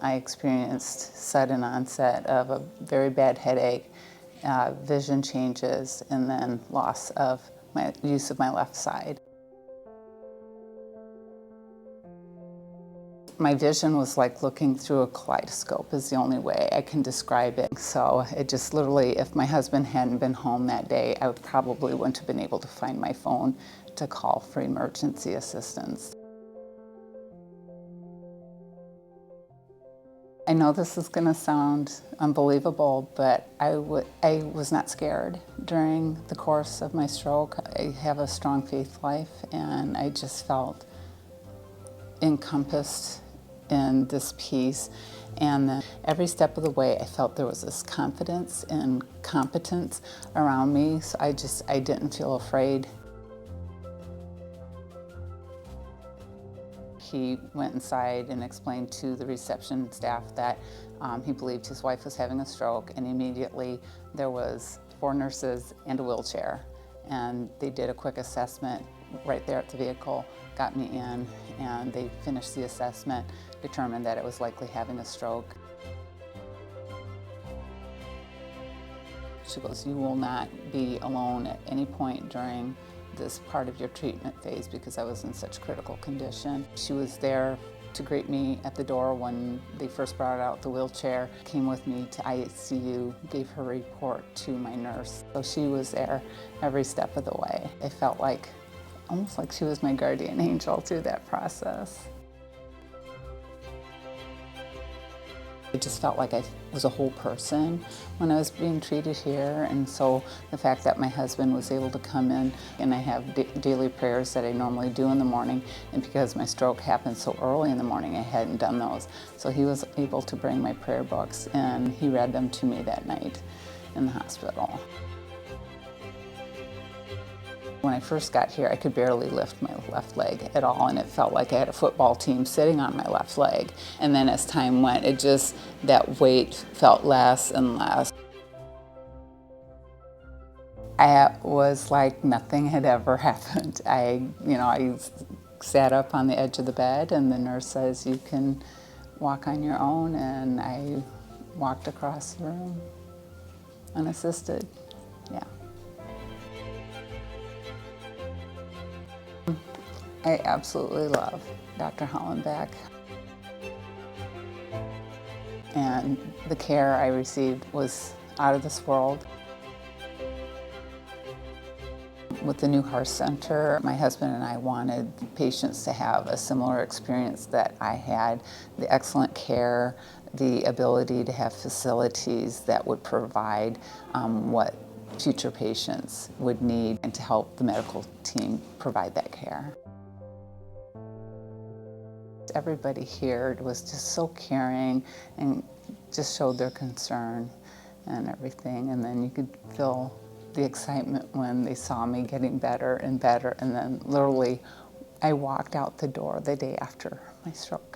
I experienced sudden onset of a very bad headache, vision changes, and then loss of my use of my left side. My vision was like looking through a kaleidoscope is the only way I can describe it. So it just literally, if my husband hadn't been home that day, I probably wouldn't have been able to find my phone to call for emergency assistance. I know this is going to sound unbelievable, but I was not scared during the course of my stroke. I have a strong faith life, and I just felt encompassed in this peace. And then every step of the way, I felt there was this confidence and competence around me, so I didn't feel afraid. He went inside and explained to the reception staff that he believed his wife was having a stroke, and immediately there was 4 nurses and a wheelchair. And they did a quick assessment right there at the vehicle, got me in, and they finished the assessment, determined that it was likely having a stroke. She goes, "You will not be alone at any point during this part of your treatment phase," because I was in such critical condition. She was there to greet me at the door when they first brought out the wheelchair, came with me to ICU, gave her report to my nurse. So she was there every step of the way. I felt like, almost like she was my guardian angel through that process. I just felt like I was a whole person when I was being treated here, and so the fact that my husband was able to come in, and I have daily prayers that I normally do in the morning, and because my stroke happened so early in the morning, I hadn't done those. So he was able to bring my prayer books, and he read them to me that night in the hospital. When I first got here, I could barely lift my left leg at all, and it felt like I had a football team sitting on my left leg. And then as time went, that weight felt less and less. I was like nothing had ever happened. I sat up on the edge of the bed, and the nurse says, "You can walk on your own," and I walked across the room unassisted. Yeah. I absolutely love Dr. Hollenbeck. And the care I received was out of this world. With the new heart center, my husband and I wanted patients to have a similar experience that I had, the excellent care, the ability to have facilities that would provide what future patients would need, and to help the medical team provide that care. Everybody here was just so caring and just showed their concern and everything. And then you could feel the excitement when they saw me getting better and better. And then literally, I walked out the door the day after my stroke.